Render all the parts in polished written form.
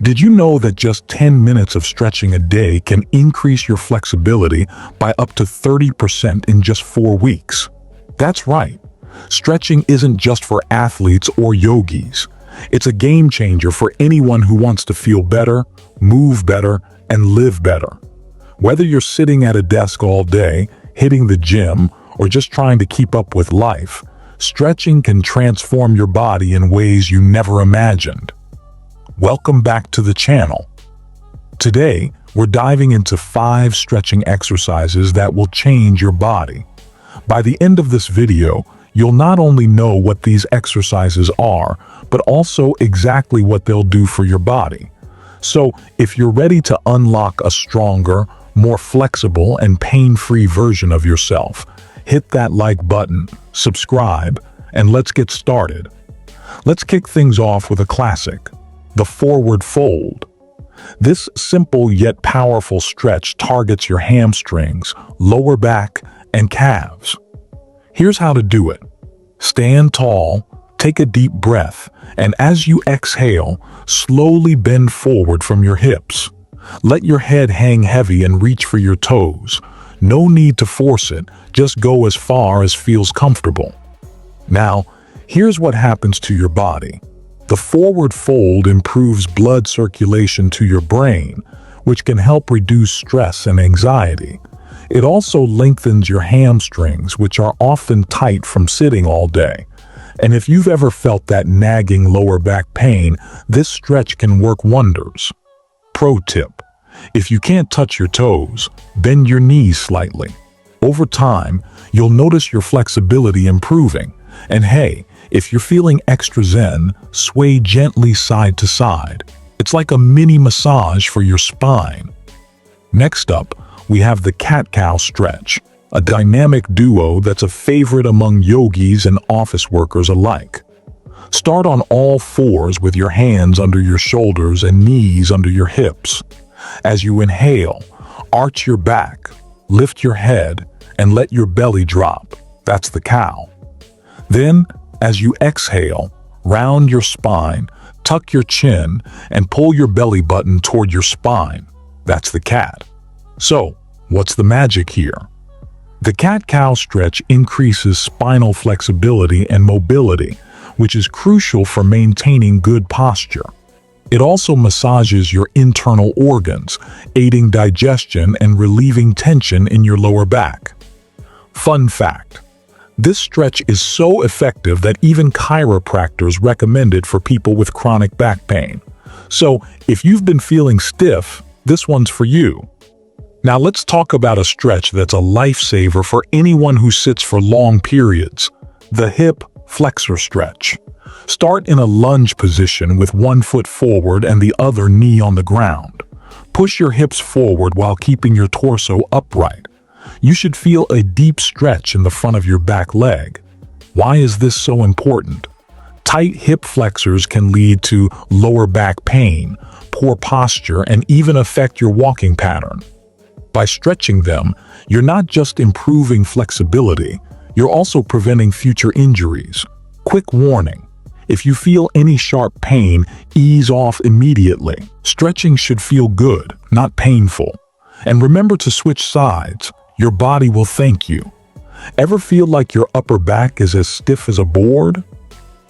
Did you know that just 10 minutes of stretching a day can increase your flexibility by up to 30% in just 4 weeks? That's right. Stretching isn't just for athletes or yogis. It's a game changer for anyone who wants to feel better, move better, and live better. Whether you're sitting at a desk all day, hitting the gym, or just trying to keep up with life, stretching can transform your body in ways you never imagined. Welcome back to the channel. Today, we're diving into 5 stretching exercises that will change your body. By the end of this video, you'll not only know what these exercises are, but also exactly what they'll do for your body. So, if you're ready to unlock a stronger, more flexible, and pain-free version of yourself, hit that like button, subscribe, and let's get started. Let's kick things off with a classic, the forward fold. This simple yet powerful stretch targets your hamstrings, lower back, and calves. Here's how to do it. Stand tall, take a deep breath, and as you exhale, slowly bend forward from your hips. Let your head hang heavy and reach for your toes. No need to force it, just go as far as feels comfortable. Now, here's what happens to your body. The forward fold improves blood circulation to your brain, which can help reduce stress and anxiety. It also lengthens your hamstrings, which are often tight from sitting all day. And if you've ever felt that nagging lower back pain, this stretch can work wonders. Pro tip: if you can't touch your toes, bend your knees slightly. Over time, you'll notice your flexibility improving. And hey, if you're feeling extra zen, sway gently side to side. It's like a mini massage for your spine. Next up, we have the cat-cow stretch, a dynamic duo that's a favorite among yogis and office workers alike. Start on all fours with your hands under your shoulders and knees under your hips. As you inhale, arch your back, lift your head, and let your belly drop. That's the cow. Then, as you exhale, round your spine, tuck your chin, and pull your belly button toward your spine. That's the cat. So, what's the magic here? The cat-cow stretch increases spinal flexibility and mobility, which is crucial for maintaining good posture. It also massages your internal organs, aiding digestion and relieving tension in your lower back. Fun fact: this stretch is so effective that even chiropractors recommend it for people with chronic back pain. So, if you've been feeling stiff, this one's for you. Now let's talk about a stretch that's a lifesaver for anyone who sits for long periods: the hip flexor stretch. Start in a lunge position with one foot forward and the other knee on the ground. Push your hips forward while keeping your torso upright. You should feel a deep stretch in the front of your back leg. Why is this so important? Tight hip flexors can lead to lower back pain, poor posture, and even affect your walking pattern. By stretching them, you're not just improving flexibility, you're also preventing future injuries. Quick warning: if you feel any sharp pain, ease off immediately. Stretching should feel good, not painful. And remember to switch sides. Your body will thank you. Ever feel like your upper back is as stiff as a board?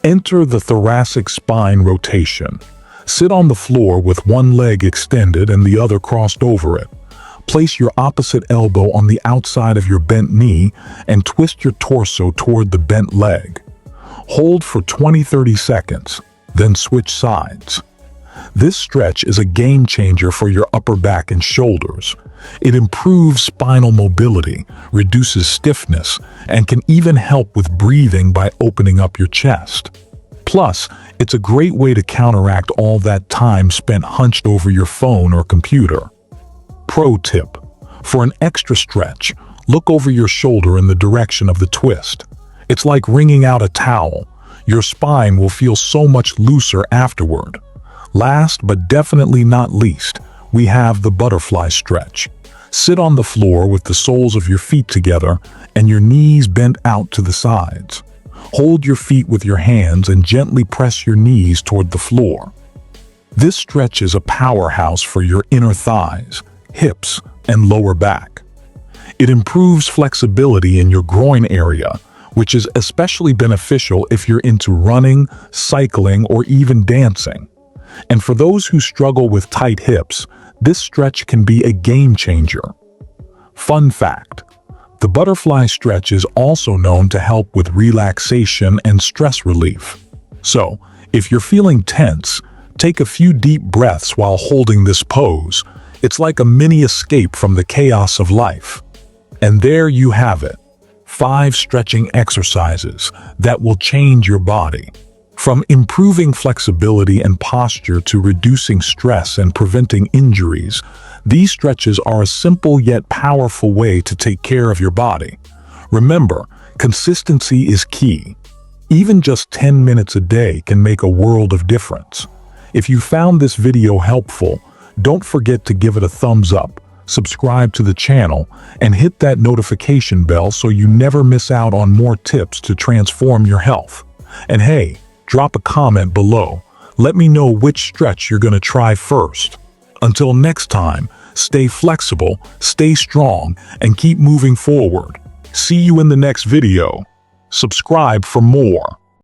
Enter the thoracic spine rotation. Sit on the floor with one leg extended and the other crossed over it. Place your opposite elbow on the outside of your bent knee and twist your torso toward the bent leg. Hold for 20-30 seconds, then switch sides. This stretch is a game changer for your upper back and shoulders. It improves spinal mobility, reduces stiffness, and can even help with breathing by opening up your chest. Plus, it's a great way to counteract all that time spent hunched over your phone or computer. Pro tip: for an extra stretch, look over your shoulder in the direction of the twist. It's like wringing out a towel. Your spine will feel so much looser afterward. Last but definitely not least, we have the butterfly stretch. Sit on the floor with the soles of your feet together and your knees bent out to the sides. Hold your feet with your hands and gently press your knees toward the floor. This stretch is a powerhouse for your inner thighs, hips, and lower back. It improves flexibility in your groin area, which is especially beneficial if you're into running, cycling, or even dancing. And for those who struggle with tight hips, this stretch can be a game changer. Fun fact: the butterfly stretch is also known to help with relaxation and stress relief. So, if you're feeling tense, take a few deep breaths while holding this pose. It's like a mini escape from the chaos of life. And there you have it. 5 stretching exercises that will change your body. From improving flexibility and posture to reducing stress and preventing injuries, these stretches are a simple yet powerful way to take care of your body. Remember, consistency is key. Even just 10 minutes a day can make a world of difference. If you found this video helpful, don't forget to give it a thumbs up, subscribe to the channel, and hit that notification bell so you never miss out on more tips to transform your health. And hey, drop a comment below. Let me know which stretch you're going to try first. Until next time, stay flexible, stay strong, and keep moving forward. See you in the next video. Subscribe for more.